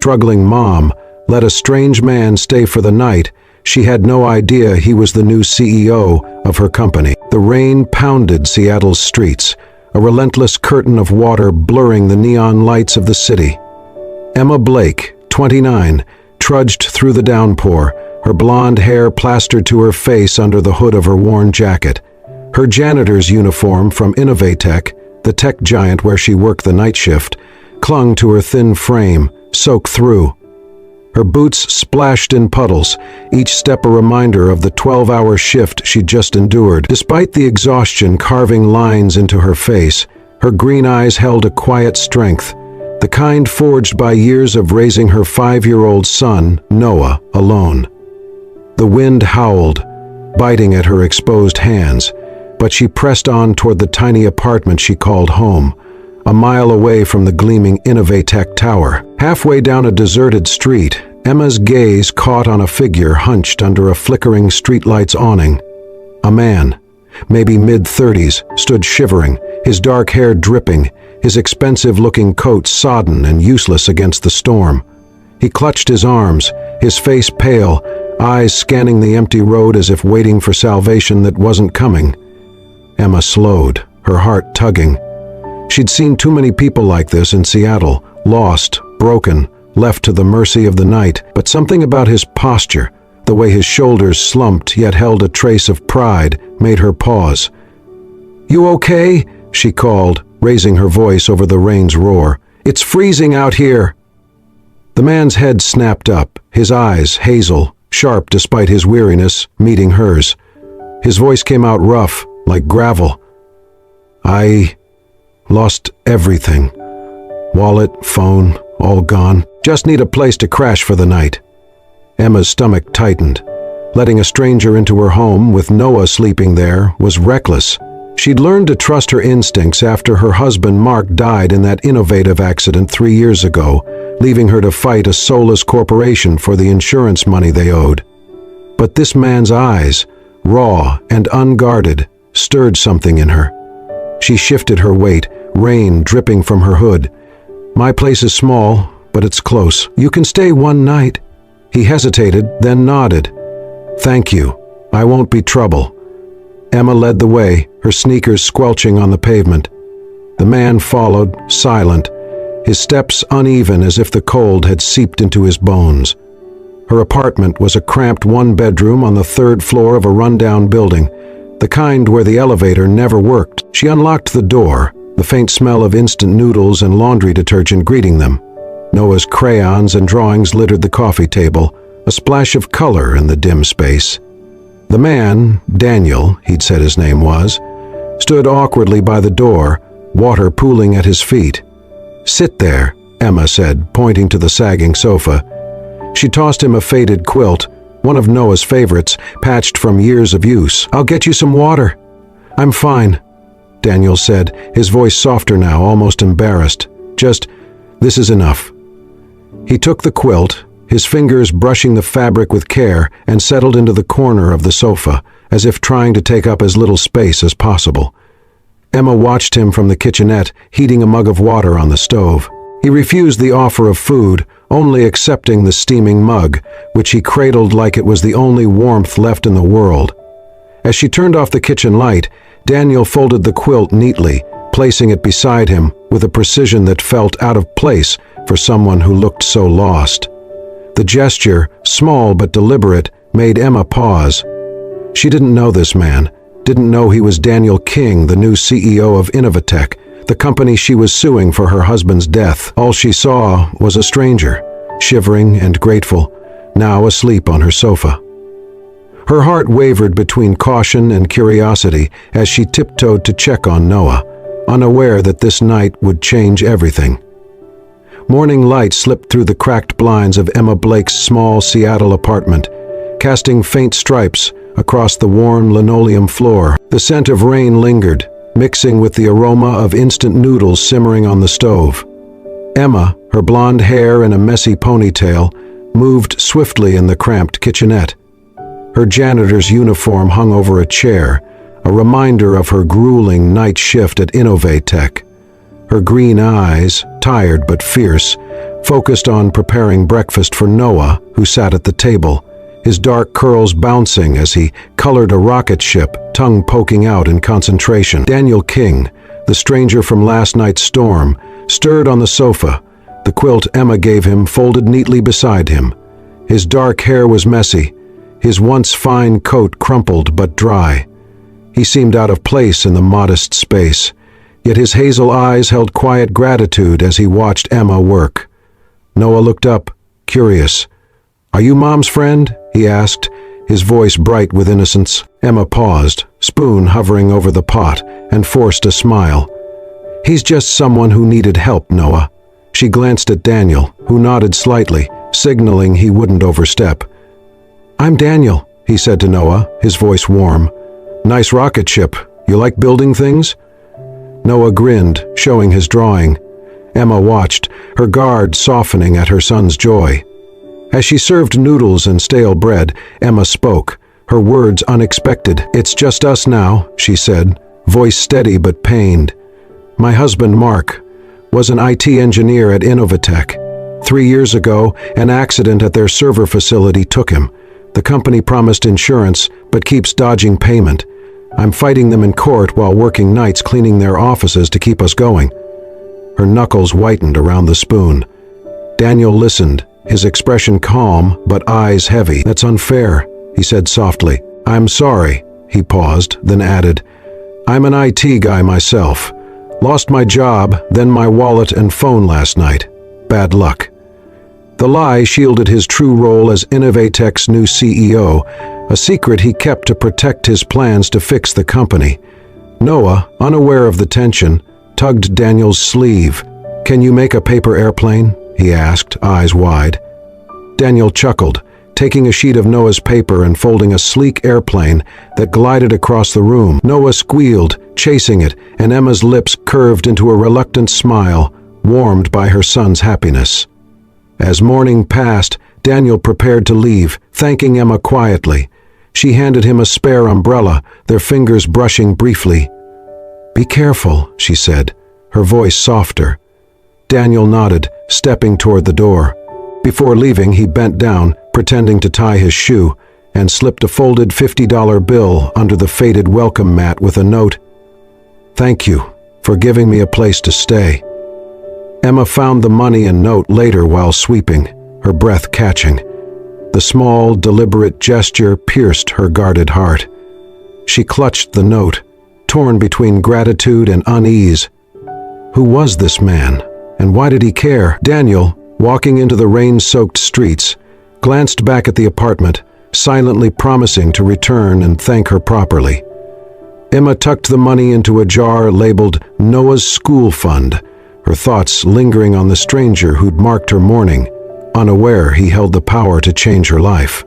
struggling mom, let a strange man stay for the night, she had no idea he was the new CEO of her company. The rain pounded Seattle's streets, a relentless curtain of water blurring the neon lights of the city. Emma Blake, 29, trudged through the downpour, her blonde hair plastered to her face under the hood of her worn jacket. Her janitor's uniform from Innovatech, the tech giant where she worked the night shift, clung to her thin frame, soaked through. Her boots splashed in puddles, each step a reminder of the 12-hour shift she'd just endured. Despite the exhaustion carving lines into her face, her green eyes held a quiet strength, the kind forged by years of raising her 5-year-old son, Noah, alone. The wind howled, biting at her exposed hands, but she pressed on toward the tiny apartment she called home, a mile away from the gleaming Innovatech tower. Halfway down a deserted street, Emma's gaze caught on a figure hunched under a flickering streetlight's awning. A man, maybe mid-30s, stood shivering, his dark hair dripping, his expensive-looking coat sodden and useless against the storm. He clutched his arms, his face pale, eyes scanning the empty road as if waiting for salvation that wasn't coming. Emma slowed, her heart tugging. She'd seen too many people like this in Seattle, lost, broken, left to the mercy of the night, but something about his posture, the way his shoulders slumped yet held a trace of pride, made her pause. "You okay?" she called, raising her voice over the rain's roar. "It's freezing out here." The man's head snapped up, his eyes, hazel, sharp despite his weariness, meeting hers. His voice came out rough, like gravel. "I lost everything. Wallet, phone, all gone. Just need a place to crash for the night." Emma's stomach tightened. Letting a stranger into her home with Noah sleeping there was reckless. She'd learned to trust her instincts after her husband Mark died in that innovative accident 3 years ago, leaving her to fight a soulless corporation for the insurance money they owed. But this man's eyes, raw and unguarded, stirred something in her. She shifted her weight, rain dripping from her hood. "My place is small, but it's close. You can stay one night." He hesitated, then nodded. "Thank you. I won't be trouble." Emma led the way, her sneakers squelching on the pavement. The man followed, silent, his steps uneven as if the cold had seeped into his bones. Her apartment was a cramped one-bedroom on the 3rd floor of a rundown building, the kind where the elevator never worked. She unlocked the door, the faint smell of instant noodles and laundry detergent greeting them. Noah's crayons and drawings littered the coffee table, a splash of color in the dim space. The man, Daniel, he'd said his name was, stood awkwardly by the door, water pooling at his feet. "Sit there," Emma said, pointing to the sagging sofa. She tossed him a faded quilt, one of Noah's favorites, patched from years of use. "I'll get you some water." "I'm fine," Daniel said, his voice softer now, almost embarrassed. "Just, this is enough." He took the quilt, his fingers brushing the fabric with care, and settled into the corner of the sofa, as if trying to take up as little space as possible. Emma watched him from the kitchenette, heating a mug of water on the stove. He refused the offer of food, only accepting the steaming mug, which he cradled like it was the only warmth left in the world. As she turned off the kitchen light, Daniel folded the quilt neatly, placing it beside him with a precision that felt out of place for someone who looked so lost. The gesture, small but deliberate, made Emma pause. She didn't know this man, didn't know he was Daniel King, the new CEO of Innovatech, the company she was suing for her husband's death. All she saw was a stranger, shivering and grateful, now asleep on her sofa. Her heart wavered between caution and curiosity as she tiptoed to check on Noah, unaware that this night would change everything. Morning light slipped through the cracked blinds of Emma Blake's small Seattle apartment, casting faint stripes across the worn linoleum floor. The scent of rain lingered, mixing with the aroma of instant noodles simmering on the stove. Emma, her blonde hair in a messy ponytail, moved swiftly in the cramped kitchenette. Her janitor's uniform hung over a chair, a reminder of her grueling night shift at Innovatech. Her green eyes, tired but fierce, focused on preparing breakfast for Noah, who sat at the table, his dark curls bouncing as he colored a rocket ship, tongue poking out in concentration. Daniel King, the stranger from last night's storm, stirred on the sofa, the quilt Emma gave him folded neatly beside him. His dark hair was messy, his once fine coat crumpled but dry. He seemed out of place in the modest space, yet his hazel eyes held quiet gratitude as he watched Emma work. Noah looked up, curious. "Are you Mom's friend?" he asked, his voice bright with innocence. Emma paused, spoon hovering over the pot, and forced a smile. "He's just someone who needed help, Noah." She glanced at Daniel, who nodded slightly, signaling he wouldn't overstep. "I'm Daniel," he said to Noah, his voice warm. "Nice rocket ship. You like building things?" Noah grinned, showing his drawing. Emma watched, her guard softening at her son's joy. As she served noodles and stale bread, Emma spoke, her words unexpected. "It's just us now," she said, voice steady but pained. "My husband, Mark, was an IT engineer at Innovatech. 3 years ago, an accident at their server facility took him. The company promised insurance, but keeps dodging payment. I'm fighting them in court while working nights cleaning their offices to keep us going." Her knuckles whitened around the spoon. Daniel listened, his expression calm but eyes heavy. "That's unfair," he said softly. "I'm sorry," he paused, then added, "I'm an IT guy myself. Lost my job, then my wallet and phone last night. Bad luck." The lie shielded his true role as Innovatech's new CEO, a secret he kept to protect his plans to fix the company. Noah, unaware of the tension, tugged Daniel's sleeve. "Can you make a paper airplane?" he asked, eyes wide. Daniel chuckled, taking a sheet of Noah's paper and folding a sleek airplane that glided across the room. Noah squealed, chasing it, and Emma's lips curved into a reluctant smile, warmed by her son's happiness. As morning passed, Daniel prepared to leave, thanking Emma quietly. She handed him a spare umbrella, their fingers brushing briefly. "Be careful," she said, her voice softer. Daniel nodded, stepping toward the door. Before leaving, he bent down, pretending to tie his shoe, and slipped a folded $50 bill under the faded welcome mat with a note. "Thank you for giving me a place to stay." Emma found the money and note later while sweeping, her breath catching. The small, deliberate gesture pierced her guarded heart. She clutched the note, torn between gratitude and unease. Who was this man, and why did he care? Daniel, walking into the rain-soaked streets, glanced back at the apartment, silently promising to return and thank her properly. Emma tucked the money into a jar labeled Noah's School Fund, her thoughts lingering on the stranger who'd marked her morning, unaware he held the power to change her life.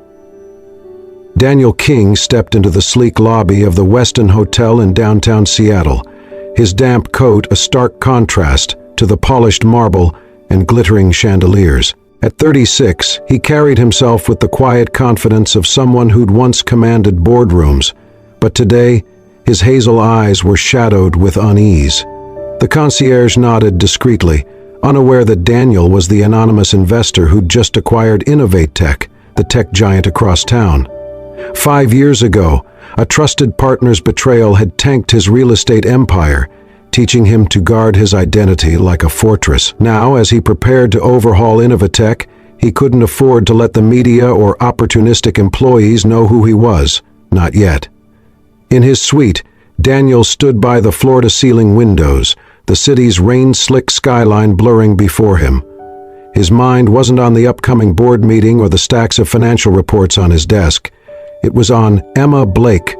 Daniel King stepped into the sleek lobby of the Westin Hotel in downtown Seattle, his damp coat a stark contrast to the polished marble and glittering chandeliers. At 36, he carried himself with the quiet confidence of someone who'd once commanded boardrooms, but today, his hazel eyes were shadowed with unease. The concierge nodded discreetly, unaware that Daniel was the anonymous investor who'd just acquired Innovatech, the tech giant across town. 5 years ago, a trusted partner's betrayal had tanked his real estate empire, teaching him to guard his identity like a fortress. Now, as he prepared to overhaul Innovatech, he couldn't afford to let the media or opportunistic employees know who he was. Not yet. In his suite, Daniel stood by the floor-to-ceiling windows, the city's rain-slick skyline blurring before him. His mind wasn't on the upcoming board meeting or the stacks of financial reports on his desk. It was on Emma Blake,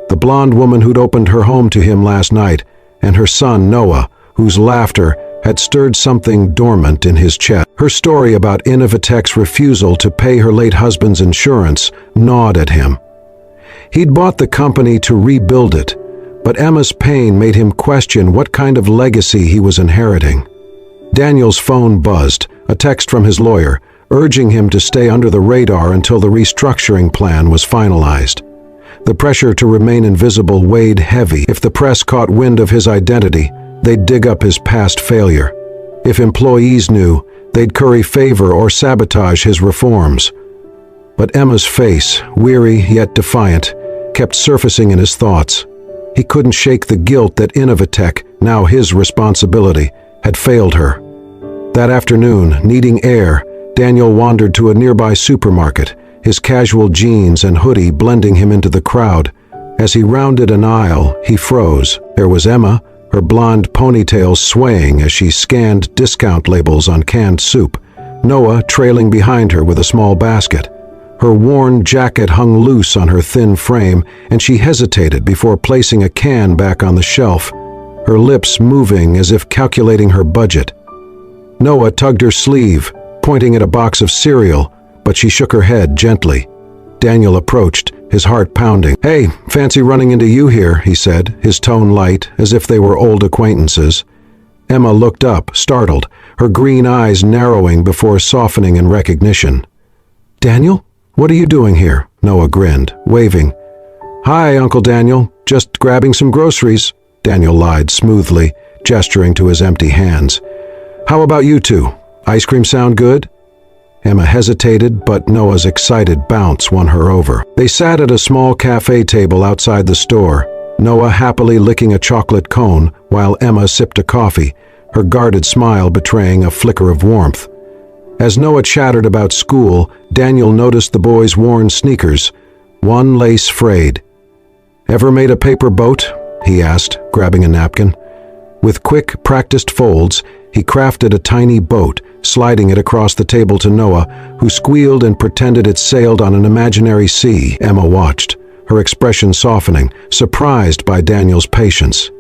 the blonde woman who'd opened her home to him last night, and her son Noah, whose laughter had stirred something dormant in his chest. Her story about Innovatech's refusal to pay her late husband's insurance gnawed at him. He'd bought the company to rebuild it, but Emma's pain made him question what kind of legacy he was inheriting. Daniel's phone buzzed, a text from his lawyer, urging him to stay under the radar until the restructuring plan was finalized. The pressure to remain invisible weighed heavy. If the press caught wind of his identity, they'd dig up his past failure. If employees knew, They'd curry favor or sabotage his reforms. But Emma's face, weary yet defiant, kept surfacing in his thoughts. He couldn't shake the guilt that Innovatech, now his responsibility, had failed her. That afternoon, needing air, Daniel wandered to a nearby supermarket, his casual jeans and hoodie blending him into the crowd. As he rounded an aisle, he froze. There was Emma, her blonde ponytail swaying as she scanned discount labels on canned soup, Noah trailing behind her with a small basket. Her worn jacket hung loose on her thin frame, and she hesitated before placing a can back on the shelf, her lips moving as if calculating her budget. Noah tugged her sleeve, pointing at a box of cereal, but she shook her head gently. Daniel approached, his heart pounding. "Hey, fancy running into you here," he said, his tone light, as if they were old acquaintances. Emma looked up, startled, her green eyes narrowing before softening in recognition. "Daniel? What are you doing here?" Noah grinned, waving. "Hi, Uncle Daniel. Just grabbing some groceries," Daniel lied smoothly, gesturing to his empty hands. "How about you two? Ice cream sound good?" Emma hesitated, but Noah's excited bounce won her over. They sat at a small cafe table outside the store, Noah happily licking a chocolate cone while Emma sipped a coffee, her guarded smile betraying a flicker of warmth. As Noah chattered about school, Daniel noticed the boy's worn sneakers, one lace frayed. "Ever made a paper boat?" he asked, grabbing a napkin. With quick, practiced folds, he crafted a tiny boat, sliding it across the table to Noah, who squealed and pretended it sailed on an imaginary sea. Emma watched, her expression softening, surprised by Daniel's patience.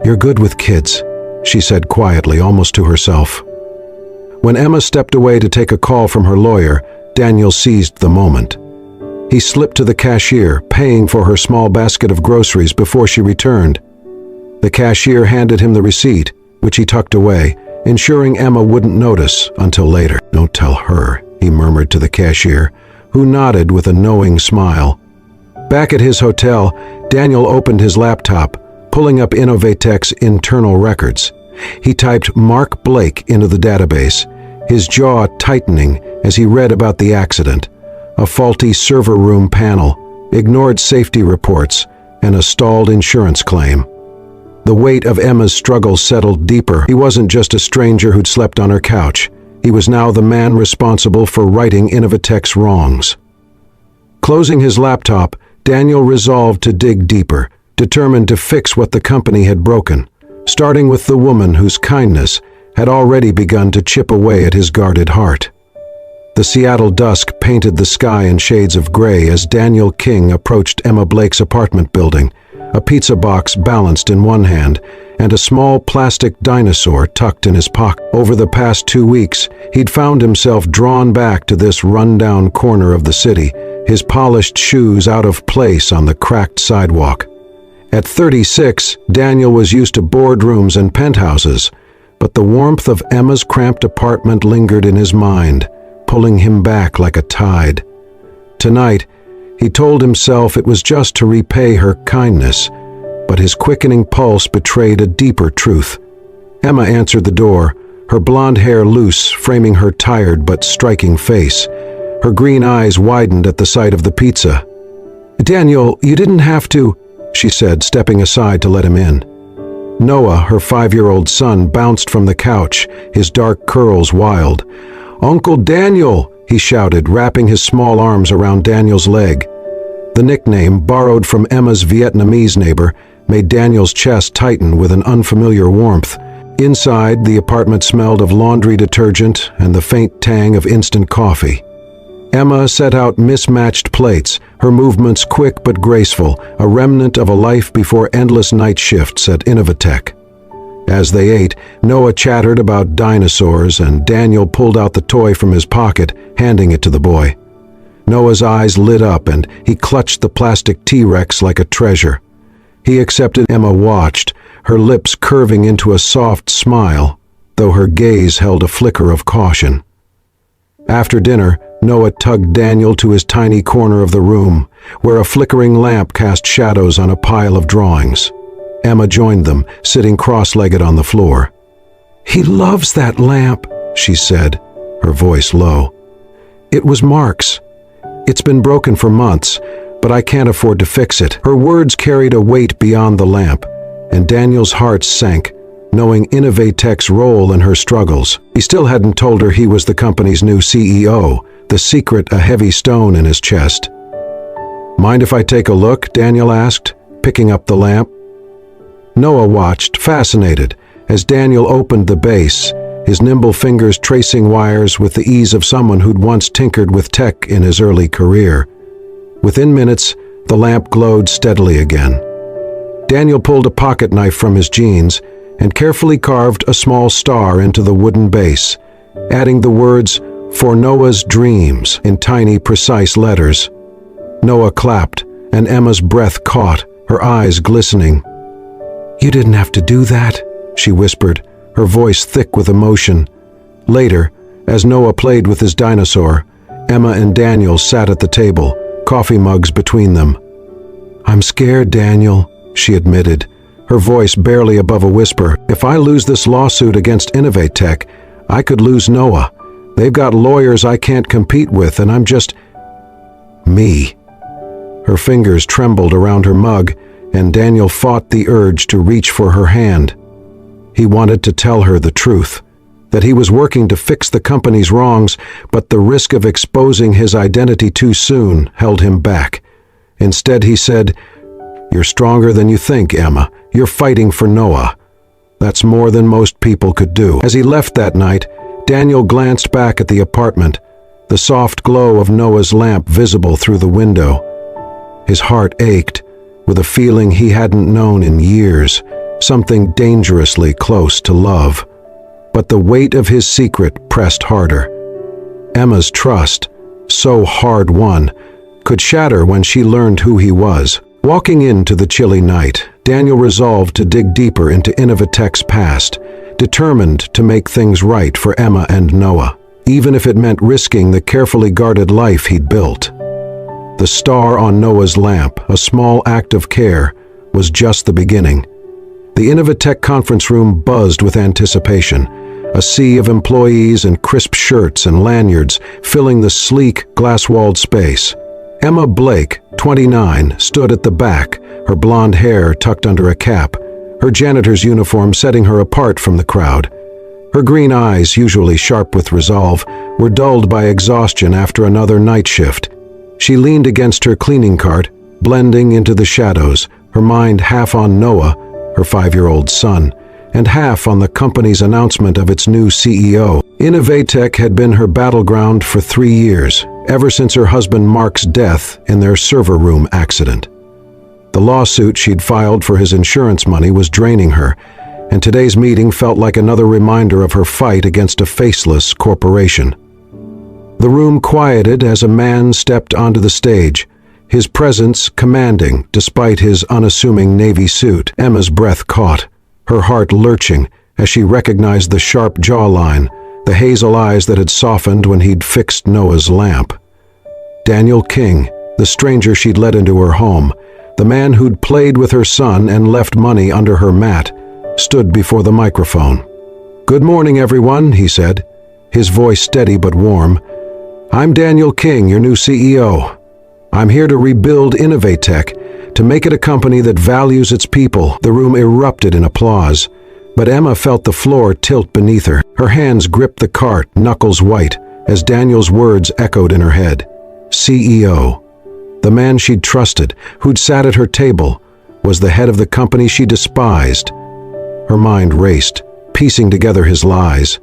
"You're good with kids," she said quietly, almost to herself. When Emma stepped away to take a call from her lawyer, Daniel seized the moment. He slipped to the cashier, paying for her small basket of groceries before she returned. The cashier handed him the receipt, which he tucked away, ensuring Emma wouldn't notice until later. "Don't tell her," he murmured to the cashier, who nodded with a knowing smile. Back at his hotel, Daniel opened his laptop, pulling up Innovatech's internal records. He typed Mark Blake into the database, his jaw tightening as he read about the accident, a faulty server room panel, ignored safety reports, and a stalled insurance claim. The weight of Emma's struggle settled deeper. He wasn't just a stranger who'd slept on her couch. He was now the man responsible for righting Innovatech's wrongs. Closing his laptop, Daniel resolved to dig deeper, determined to fix what the company had broken, starting with the woman whose kindness had already begun to chip away at his guarded heart. The Seattle dusk painted the sky in shades of gray as Daniel King approached Emma Blake's apartment building, a pizza box balanced in one hand, and a small plastic dinosaur tucked in his pocket. Over the past 2 weeks, he'd found himself drawn back to this run-down corner of the city, his polished shoes out of place on the cracked sidewalk. At 36, Daniel was used to boardrooms and penthouses, but the warmth of Emma's cramped apartment lingered in his mind, pulling him back like a tide. Tonight, he told himself it was just to repay her kindness, but his quickening pulse betrayed a deeper truth. Emma answered the door, her blonde hair loose, framing her tired but striking face. Her green eyes widened at the sight of the pizza. "Daniel, you didn't have to," she said, stepping aside to let him in. Noah, her 5-year-old son, bounced from the couch, his dark curls wild. "Uncle Daniel!" he shouted, wrapping his small arms around Daniel's leg. The nickname, borrowed from Emma's Vietnamese neighbor, made Daniel's chest tighten with an unfamiliar warmth. Inside, the apartment smelled of laundry detergent and the faint tang of instant coffee. Emma set out mismatched plates, her movements quick but graceful, a remnant of a life before endless night shifts at Innovatech. As they ate, Noah chattered about dinosaurs, and Daniel pulled out the toy from his pocket, handing it to the boy. Noah's eyes lit up, and he clutched the plastic T-Rex like a treasure. He accepted. Emma watched, her lips curving into a soft smile, though her gaze held a flicker of caution. After dinner, Noah tugged Daniel to his tiny corner of the room, where a flickering lamp cast shadows on a pile of drawings. Emma joined them, sitting cross-legged on the floor. "He loves that lamp," she said, her voice low. "It was Mark's. It's been broken for months, but I can't afford to fix it." Her words carried a weight beyond the lamp, and Daniel's heart sank, knowing Innovatech's role in her struggles. He still hadn't told her he was the company's new CEO, the secret a heavy stone in his chest. "Mind if I take a look?" Daniel asked, picking up the lamp. Noah watched, fascinated, as Daniel opened the base, his nimble fingers tracing wires with the ease of someone who'd once tinkered with tech in his early career. Within minutes, the lamp glowed steadily again. Daniel pulled a pocket knife from his jeans and carefully carved a small star into the wooden base, adding the words, "For Noah's Dreams," in tiny, precise letters. Noah clapped, and Emma's breath caught, her eyes glistening. "You didn't have to do that," she whispered, her voice thick with emotion. Later, as Noah played with his dinosaur, Emma and Daniel sat at the table, coffee mugs between them. "I'm scared, Daniel," she admitted, her voice barely above a whisper. "If I lose this lawsuit against Innovatech, I could lose Noah. They've got lawyers I can't compete with, and I'm just... me." Her fingers trembled around her mug, and Daniel fought the urge to reach for her hand. He wanted to tell her the truth, that he was working to fix the company's wrongs, but the risk of exposing his identity too soon held him back. Instead, he said, "You're stronger than you think, Emma. You're fighting for Noah." That's more than most people could do. As he left that night, Daniel glanced back at the apartment, the soft glow of Noah's lamp visible through the window. His heart ached, with a feeling he hadn't known in years, something dangerously close to love. But the weight of his secret pressed harder. Emma's trust, so hard-won, could shatter when she learned who he was. Walking into the chilly night, Daniel resolved to dig deeper into Innovatech's past, determined to make things right for Emma and Noah, even if it meant risking the carefully guarded life he'd built. The star on Noah's lamp, a small act of care, was just the beginning. The Innovatech conference room buzzed with anticipation, a sea of employees in crisp shirts and lanyards filling the sleek, glass-walled space. Emma Blake, 29, stood at the back, her blonde hair tucked under a cap, her janitor's uniform setting her apart from the crowd. Her green eyes, usually sharp with resolve, were dulled by exhaustion after another night shift. She leaned against her cleaning cart, blending into the shadows, her mind half on Noah, her 5-year-old son, and half on the company's announcement of its new CEO. Innovatech had been her battleground for 3 years, ever since her husband Mark's death in their server room accident. The lawsuit she'd filed for his insurance money was draining her, and today's meeting felt like another reminder of her fight against a faceless corporation. The room quieted as a man stepped onto the stage, his presence commanding despite his unassuming navy suit. Emma's breath caught, her heart lurching as she recognized the sharp jawline, the hazel eyes that had softened when he'd fixed Noah's lamp. Daniel King, the stranger she'd let into her home, the man who'd played with her son and left money under her mat, stood before the microphone. "Good morning, everyone," he said, his voice steady but warm. "I'm Daniel King, your new CEO. I'm here to rebuild Innovatech, to make it a company that values its people." The room erupted in applause, but Emma felt the floor tilt beneath her. Her hands gripped the cart, knuckles white, as Daniel's words echoed in her head. CEO. The man she'd trusted, who'd sat at her table, was the head of the company she despised. Her mind raced, piecing together his lies.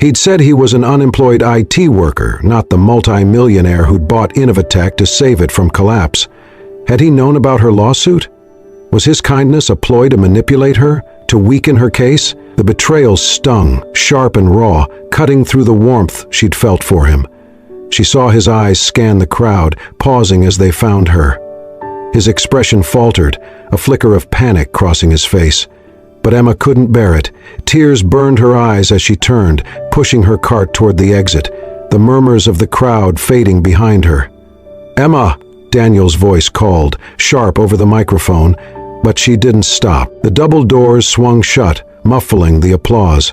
He'd said he was an unemployed IT worker, not the multi-millionaire who'd bought Innovatech to save it from collapse. Had he known about her lawsuit? Was his kindness a ploy to manipulate her, to weaken her case? The betrayal stung, sharp and raw, cutting through the warmth she'd felt for him. She saw his eyes scan the crowd, pausing as they found her. His expression faltered, a flicker of panic crossing his face. But Emma couldn't bear it. Tears burned her eyes as she turned, pushing her cart toward the exit, the murmurs of the crowd fading behind her. "Emma!" Daniel's voice called, sharp over the microphone, but she didn't stop. The double doors swung shut, muffling the applause.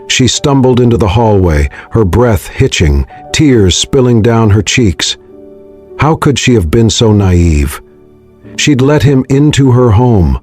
She stumbled into the hallway, her breath hitching, tears spilling down her cheeks. How could she have been so naive? She'd let him into her home,